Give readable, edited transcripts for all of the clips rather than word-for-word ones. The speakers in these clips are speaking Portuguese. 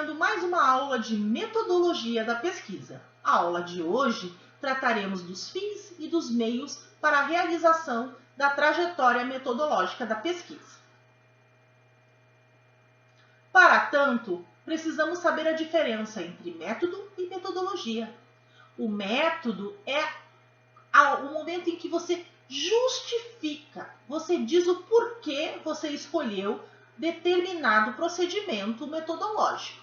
iniciando mais uma aula de metodologia da pesquisa. A aula de hoje trataremos dos fins e dos meios para a realização da trajetória metodológica da pesquisa. Para tanto, precisamos saber a diferença entre método e metodologia. O método é o momento em que você justifica, você diz o porquê você escolheu determinado procedimento metodológico.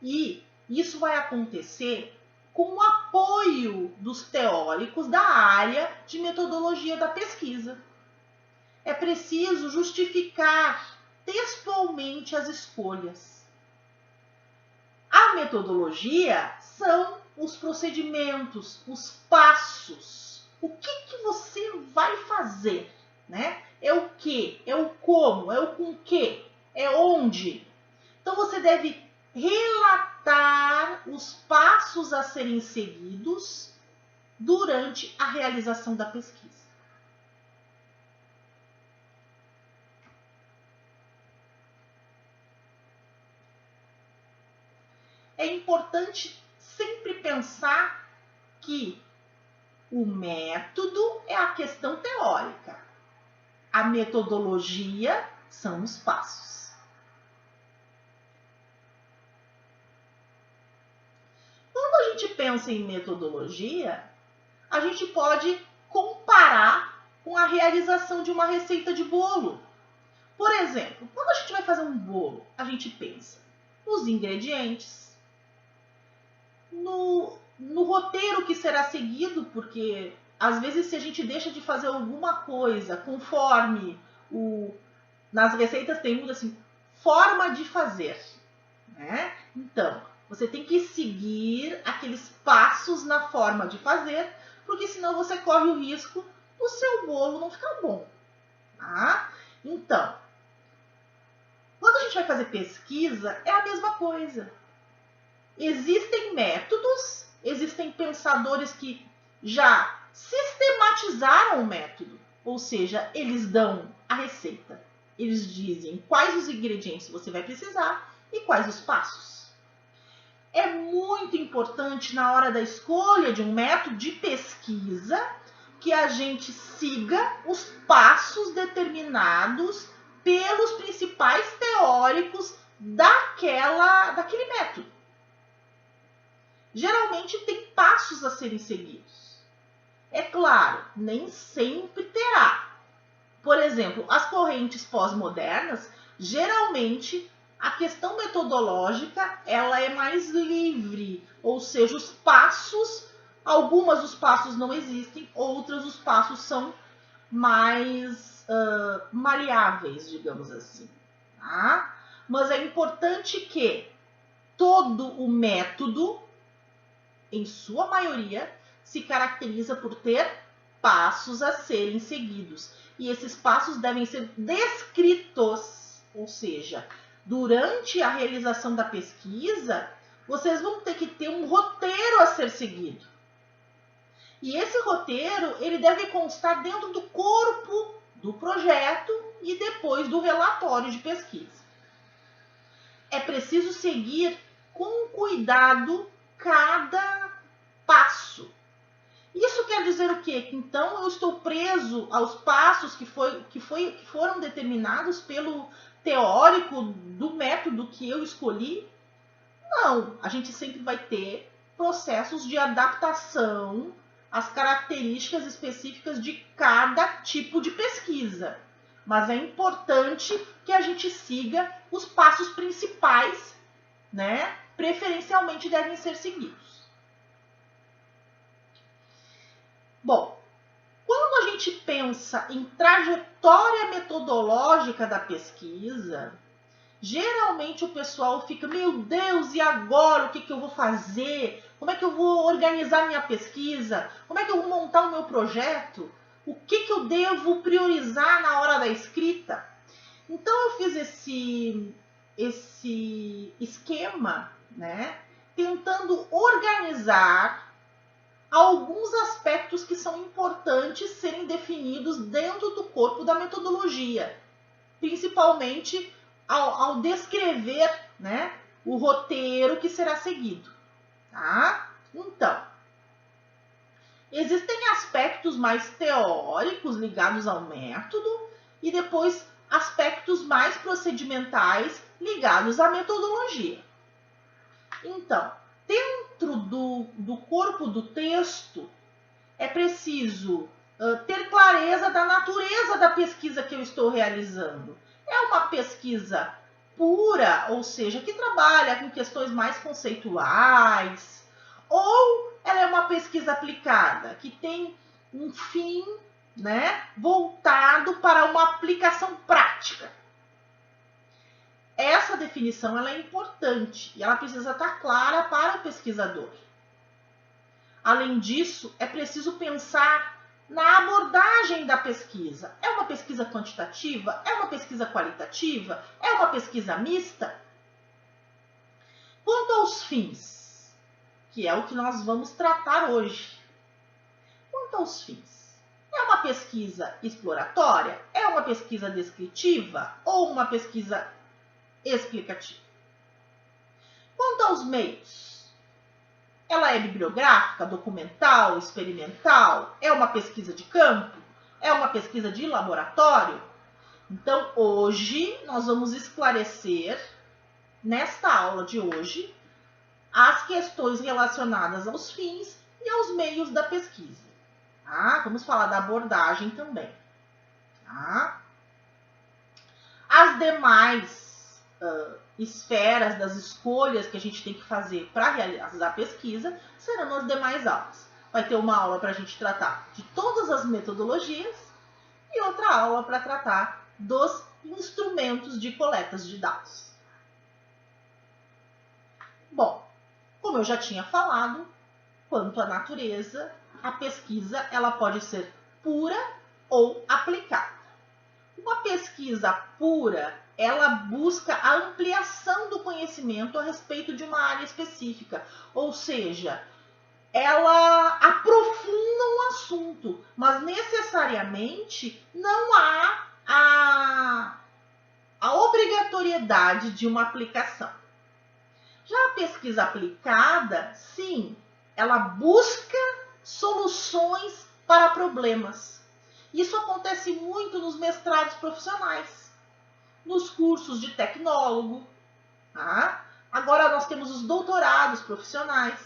E isso vai acontecer com o apoio dos teóricos da área de metodologia da pesquisa. É preciso justificar textualmente as escolhas. A metodologia são os procedimentos, os passos. O que você vai fazer, né? É o que, é o como, é o com que, é onde. Então você deve relatar os passos a serem seguidos durante a realização da pesquisa. É importante sempre pensar que o método é a questão teórica. A metodologia são os passos. Quando a gente pensa em metodologia, a gente pode comparar com a realização de uma receita de bolo. Por exemplo, quando a gente vai fazer um bolo, a gente pensa nos ingredientes, no roteiro que será seguido, porque às vezes se a gente deixa de fazer alguma coisa conforme nas receitas tem muito assim, forma de fazer, né? Então, você tem que seguir aqueles passos na forma de fazer, porque senão você corre o risco do seu bolo não ficar bom, tá? Então, quando a gente vai fazer pesquisa, é a mesma coisa. Existem métodos, existem pensadores que já sistematizaram o método, ou seja, eles dão a receita. Eles dizem quais os ingredientes você vai precisar e quais os passos. É muito importante na hora da escolha de um método de pesquisa que a gente siga os passos determinados pelos principais teóricos daquele método. Geralmente tem passos a serem seguidos. É claro, nem sempre terá. Por exemplo, as correntes pós-modernas, geralmente a questão metodológica ela é mais livre, ou seja, os passos, algumas dos passos não existem, outras os passos são mais maleáveis, digamos assim. Tá? Mas é importante que todo o método, em sua maioria, se caracteriza por ter passos a serem seguidos. E esses passos devem ser descritos, ou seja, durante a realização da pesquisa, vocês vão ter que ter um roteiro a ser seguido. E esse roteiro, ele deve constar dentro do corpo do projeto e depois do relatório de pesquisa. É preciso seguir com cuidado cada passo. Isso quer dizer o quê? Que então eu estou preso aos passos que foram determinados pelo teórico do método que eu escolhi? Não, a gente sempre vai ter processos de adaptação às características específicas de cada tipo de pesquisa. Mas é importante que a gente siga os passos principais, né? Preferencialmente devem ser seguidos. Bom, quando a gente pensa em trajetória metodológica da pesquisa, geralmente o pessoal fica, meu Deus, e agora o que eu vou fazer? Como é que eu vou organizar minha pesquisa? Como é que eu vou montar o meu projeto? O que eu devo priorizar na hora da escrita? Então eu fiz esse esquema, né, tentando organizar alguns aspectos que são importantes serem definidos dentro do corpo da metodologia, principalmente ao descrever, né, o roteiro que será seguido, tá? Então, existem aspectos mais teóricos ligados ao método e depois aspectos mais procedimentais ligados à metodologia. Então, dentro do corpo do texto, é preciso ter clareza da natureza da pesquisa que eu estou realizando. É uma pesquisa pura, ou seja, que trabalha com questões mais conceituais, ou ela é uma pesquisa aplicada, que tem um fim, né, voltado para uma aplicação prática. Essa definição ela é importante e ela precisa estar clara para o pesquisador. Além disso, é preciso pensar na abordagem da pesquisa. É uma pesquisa quantitativa? É uma pesquisa qualitativa? É uma pesquisa mista? Quanto aos fins, que é o que nós vamos tratar hoje. Quanto aos fins, é uma pesquisa exploratória? É uma pesquisa descritiva? Ou uma pesquisa explicativa? Quanto aos meios, ela é bibliográfica, documental, experimental? É uma pesquisa de campo? É uma pesquisa de laboratório? Então, hoje, nós vamos esclarecer, nesta aula de hoje, as questões relacionadas aos fins e aos meios da pesquisa. Tá? Vamos falar da abordagem também. Tá? As demais esferas das escolhas que a gente tem que fazer para realizar a pesquisa serão nas demais aulas. Vai ter uma aula para a gente tratar de todas as metodologias e outra aula para tratar dos instrumentos de coletas de dados. Bom, como eu já tinha falado, quanto à natureza, a pesquisa ela pode ser pura ou aplicada. Uma pesquisa pura, ela busca a ampliação do conhecimento a respeito de uma área específica, ou seja, ela aprofunda um assunto, mas necessariamente não há a obrigatoriedade de uma aplicação. Já a pesquisa aplicada, sim, ela busca soluções para problemas. Isso acontece muito nos mestrados profissionais, nos cursos de tecnólogo. Tá? Agora nós temos os doutorados profissionais.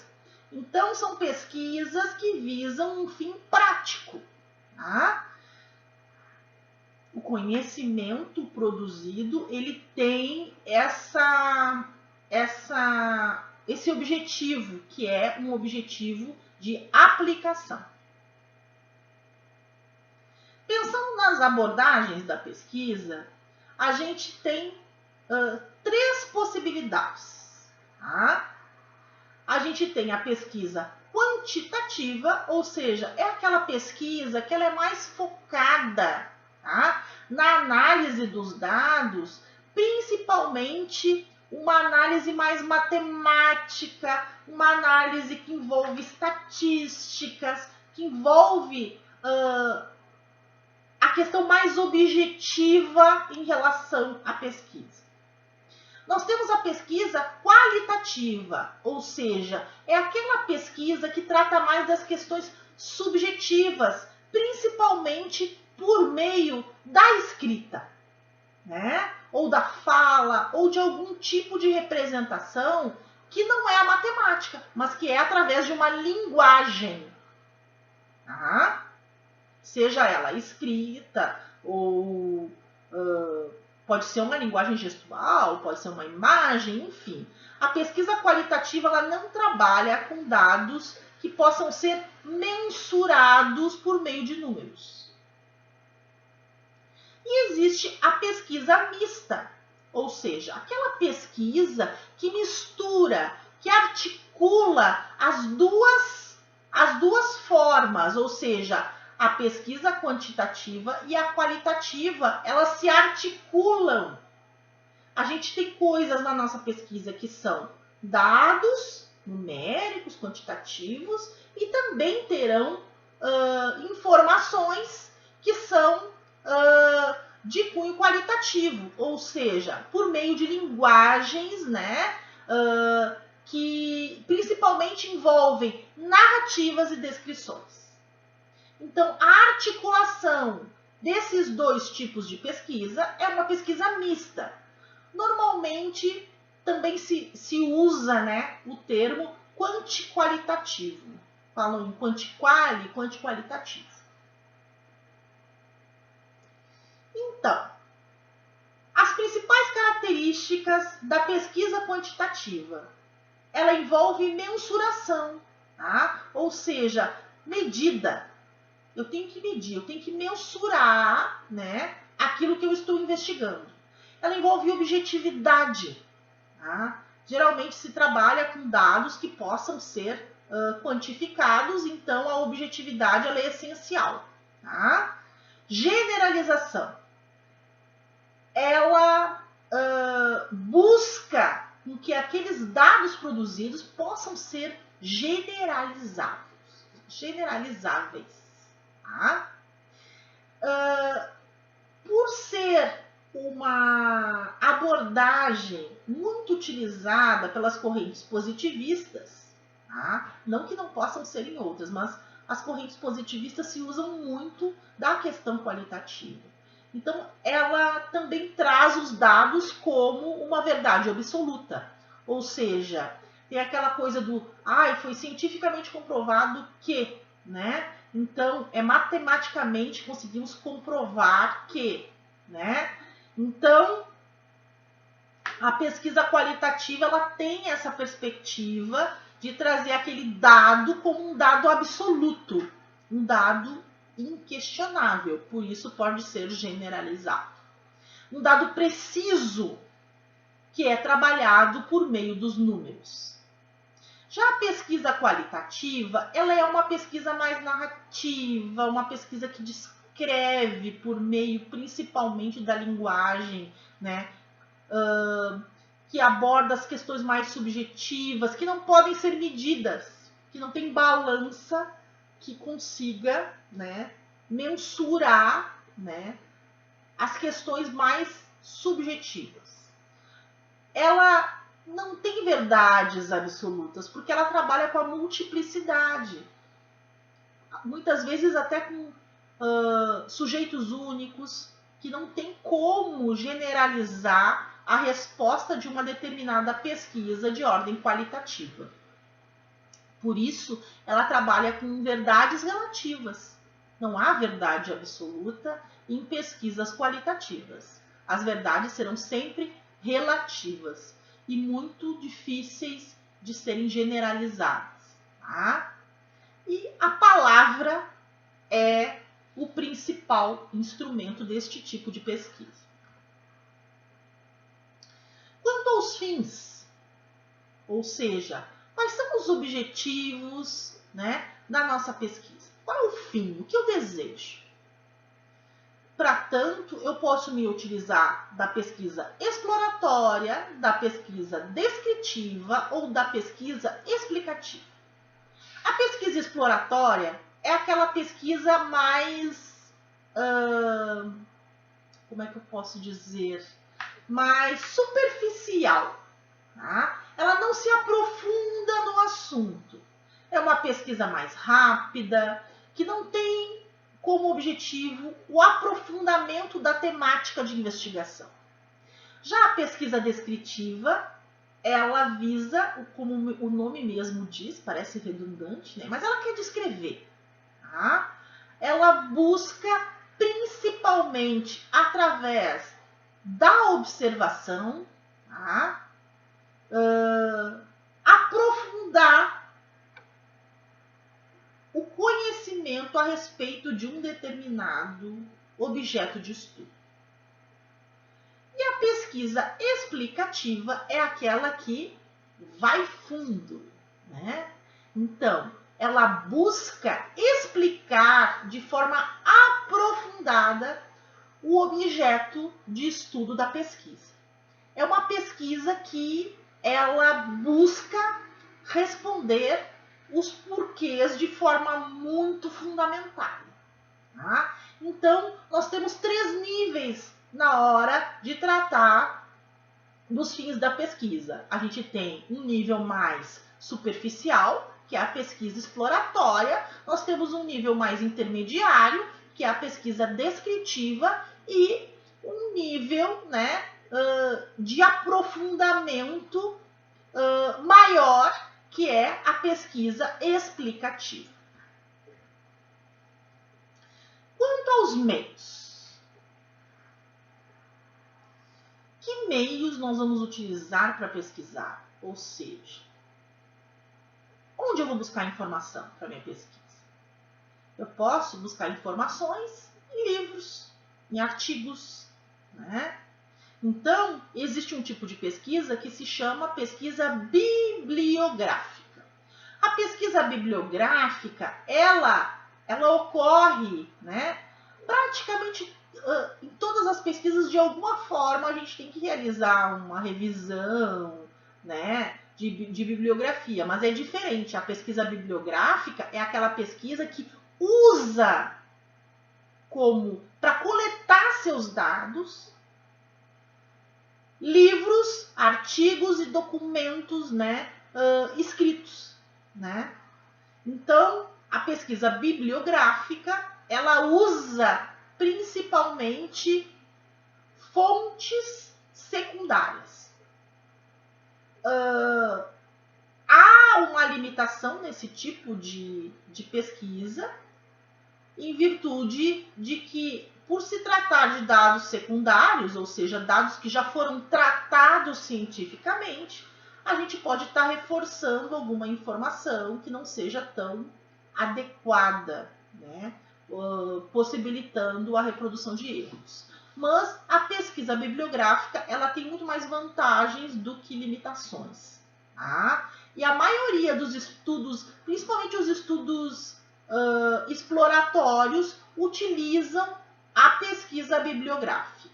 Então, são pesquisas que visam um fim prático. Tá? O conhecimento produzido, ele tem esse objetivo, que é um objetivo de aplicação. Pensando nas abordagens da pesquisa, a gente tem 3 possibilidades. Tá? A gente tem a pesquisa quantitativa, ou seja, é aquela pesquisa que ela é mais focada, tá, na análise dos dados, principalmente uma análise mais matemática, uma análise que envolve estatísticas, que envolve a questão mais objetiva em relação à pesquisa. Nós temos a pesquisa qualitativa, ou seja, é aquela pesquisa que trata mais das questões subjetivas, principalmente por meio da escrita, né? Ou da fala, ou de algum tipo de representação que não é a matemática, mas que é através de uma linguagem. Tá? Seja ela escrita ou pode ser uma linguagem gestual, pode ser uma imagem, enfim. A pesquisa qualitativa ela não trabalha com dados que possam ser mensurados por meio de números. E existe a pesquisa mista, ou seja, aquela pesquisa que mistura, que articula as duas formas, ou seja, a pesquisa quantitativa e a qualitativa, elas se articulam. A gente tem coisas na nossa pesquisa que são dados numéricos, quantitativos, e também terão informações que são de cunho qualitativo, ou seja, por meio de linguagens, né, que principalmente envolvem narrativas e descrições. Então, a articulação desses dois tipos de pesquisa é uma pesquisa mista. Normalmente, também se usa, né, o termo quanti-qualitativo. Falam em quanti-quali, quanti-qualitativo. Então, as principais características da pesquisa quantitativa. Ela envolve mensuração, tá? Ou seja, medida. Eu tenho que medir, eu tenho que mensurar, né, aquilo que eu estou investigando. Ela envolve objetividade. Tá? Geralmente se trabalha com dados que possam ser quantificados, então a objetividade ela é essencial. Tá? Generalização. Ela busca com que aqueles dados produzidos possam ser generalizáveis. Tá? Por ser uma abordagem muito utilizada pelas correntes positivistas, tá? Não que não possam ser em outras, mas as correntes positivistas se usam muito da questão qualitativa. Então, ela também traz os dados como uma verdade absoluta. Ou seja, tem aquela coisa do, foi cientificamente comprovado que, né? Então, matematicamente conseguimos comprovar que, né? Então, a pesquisa qualitativa ela tem essa perspectiva de trazer aquele dado como um dado absoluto, um dado inquestionável, por isso pode ser generalizado. Um dado preciso que é trabalhado por meio dos números. Já a pesquisa qualitativa, ela é uma pesquisa mais narrativa, uma pesquisa que descreve por meio principalmente da linguagem, né? Que aborda as questões mais subjetivas, que não podem ser medidas, que não tem balança que consiga, né, mensurar, né, as questões mais subjetivas. Ela não tem verdades absolutas, porque ela trabalha com a multiplicidade. Muitas vezes até com sujeitos únicos, que não tem como generalizar a resposta de uma determinada pesquisa de ordem qualitativa. Por isso, ela trabalha com verdades relativas. Não há verdade absoluta em pesquisas qualitativas. As verdades serão sempre relativas e muito difíceis de serem generalizadas. Tá? E a palavra é o principal instrumento deste tipo de pesquisa. Quanto aos fins, ou seja, quais são os objetivos, né, da nossa pesquisa? Qual é o fim? O que eu desejo? Para tanto, eu posso me utilizar da pesquisa exploratória, da pesquisa descritiva ou da pesquisa explicativa. A pesquisa exploratória é aquela pesquisa mais, como é que eu posso dizer, mais superficial. Tá? Ela não se aprofunda no assunto. É uma pesquisa mais rápida, que não tem como objetivo o aprofundamento da temática de investigação. Já a pesquisa descritiva, ela visa, como o nome mesmo diz, parece redundante, né? Mas ela quer descrever. Tá? Ela busca principalmente através da observação, tá? Aprofundar o conhecimento a respeito de um determinado objeto de estudo. E a pesquisa explicativa é aquela que vai fundo, né? Então, ela busca explicar de forma aprofundada o objeto de estudo da pesquisa. É uma pesquisa que ela busca responder os porquês de forma muito fundamentada. Tá? Então, nós temos 3 níveis na hora de tratar nos fins da pesquisa. A gente tem um nível mais superficial, que é a pesquisa exploratória. Nós temos um nível mais intermediário, que é a pesquisa descritiva, e um nível, né, de aprofundamento maior, que é a pesquisa explicativa. Quanto aos meios, que meios nós vamos utilizar para pesquisar? Ou seja, onde eu vou buscar informação para minha pesquisa? Eu posso buscar informações em livros, em artigos, né? Então, existe um tipo de pesquisa que se chama pesquisa bibliográfica. A pesquisa bibliográfica, ela ocorre, né, praticamente em todas as pesquisas. De alguma forma, a gente tem que realizar uma revisão, né, de bibliografia, mas é diferente. A pesquisa bibliográfica é aquela pesquisa que usa para coletar seus dados livros, artigos e documentos, né, escritos, né? Então, a pesquisa bibliográfica, ela usa principalmente fontes secundárias. Há uma limitação nesse tipo de pesquisa, em virtude de que, por se tratar de dados secundários, ou seja, dados que já foram tratados cientificamente, a gente pode estar reforçando alguma informação que não seja tão adequada, né? Possibilitando a reprodução de erros. Mas a pesquisa bibliográfica, ela tem muito mais vantagens do que limitações. Tá? E a maioria dos estudos, principalmente os estudos exploratórios, utilizam a pesquisa bibliográfica.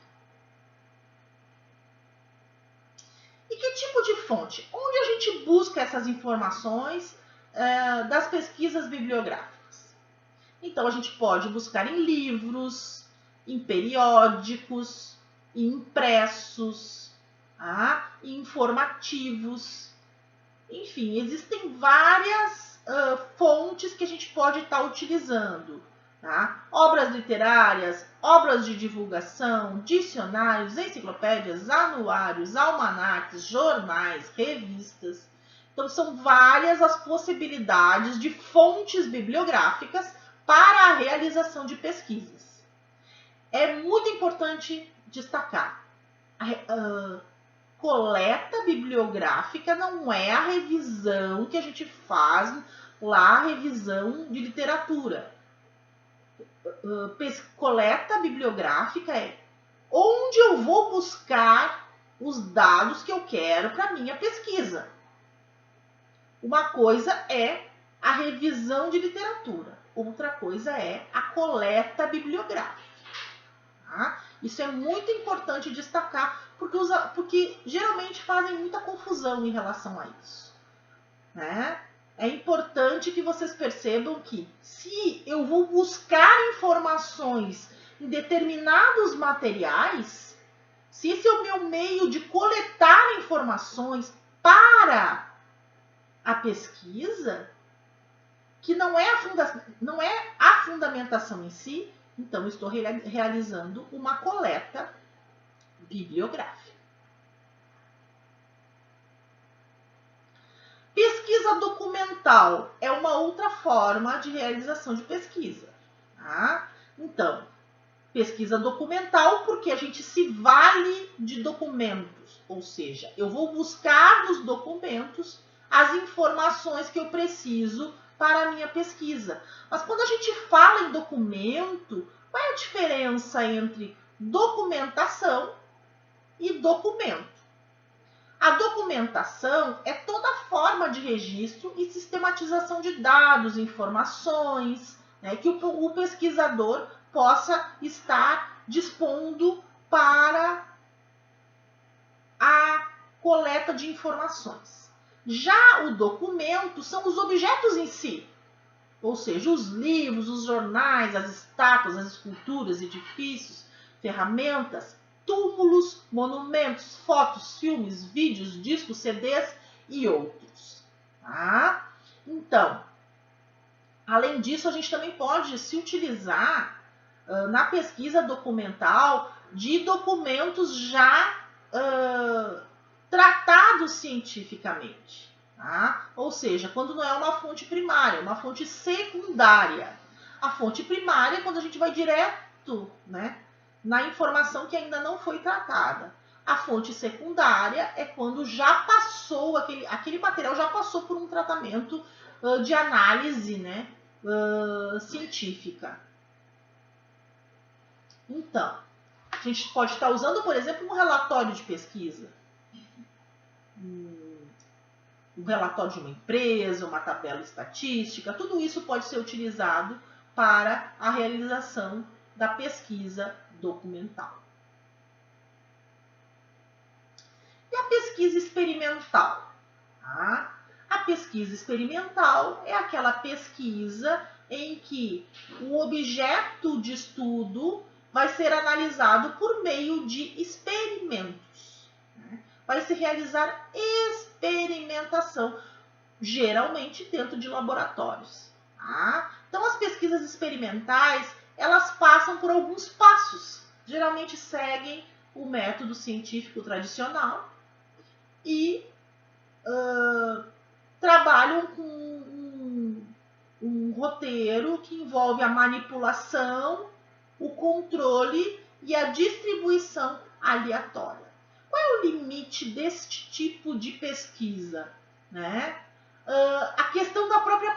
E que tipo de fonte? Onde a gente busca essas informações das pesquisas bibliográficas? Então, a gente pode buscar em livros, em periódicos, em impressos, em informativos. Enfim, existem várias fontes que a gente pode estar utilizando. Tá? Obras literárias, obras de divulgação, dicionários, enciclopédias, anuários, almanaques, jornais, revistas. Então, são várias as possibilidades de fontes bibliográficas para a realização de pesquisas. É muito importante destacar: a coleta bibliográfica não é a revisão que a gente faz lá, a revisão de literatura. Coleta bibliográfica é onde eu vou buscar os dados que eu quero para minha pesquisa. Uma coisa é a revisão de literatura, outra coisa é a coleta bibliográfica. Tá? Isso é muito importante destacar, porque geralmente fazem muita confusão em relação a isso, né? É importante que vocês percebam que, se eu vou buscar informações em determinados materiais, se esse é o meu meio de coletar informações para a pesquisa, que não é a fundamentação em si, então eu estou realizando uma coleta bibliográfica. Pesquisa documental é uma outra forma de realização de pesquisa. Tá? Então, pesquisa documental, porque a gente se vale de documentos, ou seja, eu vou buscar nos documentos as informações que eu preciso para a minha pesquisa. Mas quando a gente fala em documento, qual é a diferença entre documentação e documento? A documentação é toda forma de registro e sistematização de dados, informações, né, que o pesquisador possa estar dispondo para a coleta de informações. Já o documento são os objetos em si, ou seja, os livros, os jornais, as estátuas, as esculturas, edifícios, ferramentas, túmulos, monumentos, fotos, filmes, vídeos, discos, CDs e outros. Tá? Então, além disso, a gente também pode se utilizar na pesquisa documental de documentos já tratados cientificamente. Tá? Ou seja, quando não é uma fonte primária, é uma fonte secundária. A fonte primária é quando a gente vai direto, né, na informação que ainda não foi tratada. A fonte secundária é quando já passou, aquele material já passou por um tratamento de análise, né, científica. Então, a gente pode estar usando, por exemplo, um relatório de pesquisa. Um relatório de uma empresa, uma tabela estatística, tudo isso pode ser utilizado para a realização da pesquisa documental. E a pesquisa experimental? Tá? A pesquisa experimental é aquela pesquisa em que o objeto de estudo vai ser analisado por meio de experimentos. Né? Vai se realizar experimentação, geralmente dentro de laboratórios. Tá? Então, as pesquisas experimentais, elas passam por alguns passos. Geralmente seguem o método científico tradicional e trabalham com um roteiro que envolve a manipulação, o controle e a distribuição aleatória. Qual é o limite deste tipo de pesquisa? Né? A questão da própria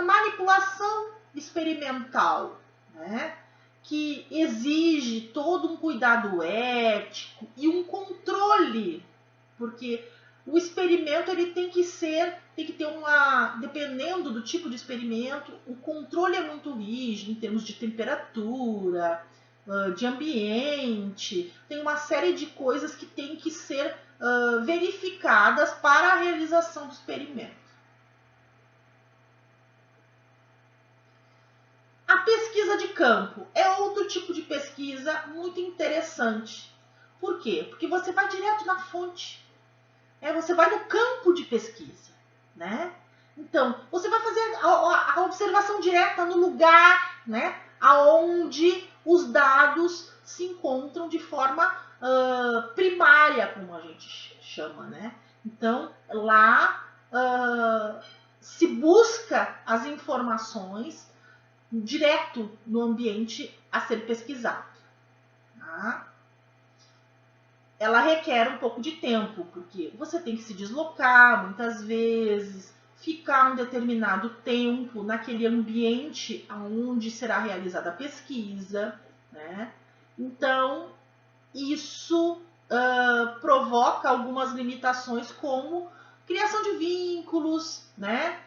manipulação experimental, né? Que exige todo um cuidado ético e um controle, porque o experimento ele tem que ter dependendo do tipo de experimento, o controle é muito rígido em termos de temperatura, de ambiente, tem uma série de coisas que tem que ser verificadas para a realização do experimento. A pesquisa de campo é outro tipo de pesquisa muito interessante. Por quê? Porque você vai direto na fonte. Você vai no campo de pesquisa, né? Então, você vai fazer a observação direta no lugar, né, aonde os dados se encontram de forma primária, como a gente chama, né? Então, lá se busca as informações direto no ambiente a ser pesquisado. Tá? Ela requer um pouco de tempo, porque você tem que se deslocar muitas vezes, ficar um determinado tempo naquele ambiente onde será realizada a pesquisa, né? Então, isso provoca algumas limitações, como criação de vínculos, né?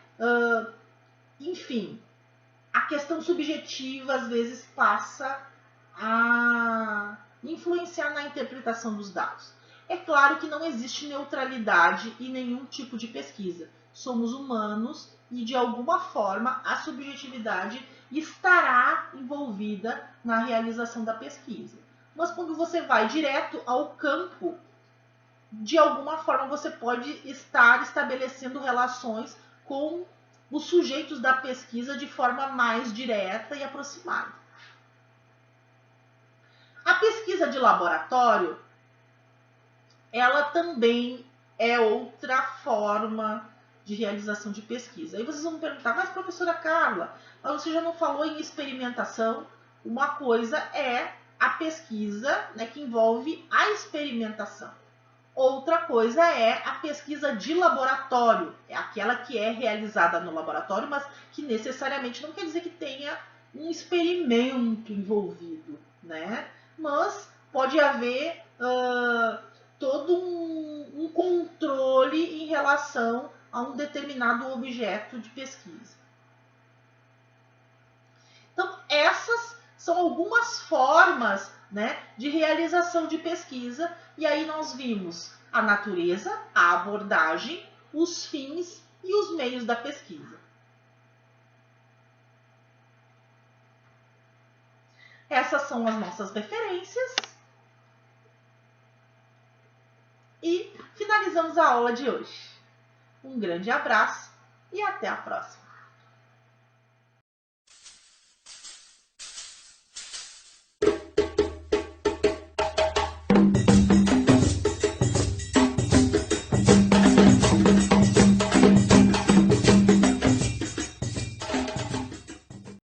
Enfim, a questão subjetiva às vezes passa a influenciar na interpretação dos dados. É claro que não existe neutralidade em nenhum tipo de pesquisa. Somos humanos e, de alguma forma, a subjetividade estará envolvida na realização da pesquisa. Mas quando você vai direto ao campo, de alguma forma você pode estar estabelecendo relações com os sujeitos da pesquisa de forma mais direta e aproximada. A pesquisa de laboratório, ela também é outra forma de realização de pesquisa. Aí vocês vão me perguntar, mas professora Carla, você já não falou em experimentação? Uma coisa é a pesquisa, né, que envolve a experimentação. Outra coisa é a pesquisa de laboratório, é aquela que é realizada no laboratório, mas que necessariamente não quer dizer que tenha um experimento envolvido, né? Mas pode haver todo um controle em relação a um determinado objeto de pesquisa. Então, essas são algumas formas, né, de realização de pesquisa, e aí nós vimos a natureza, a abordagem, os fins e os meios da pesquisa. Essas são as nossas referências. finalizamos a aula de hoje. Um grande abraço e até a próxima!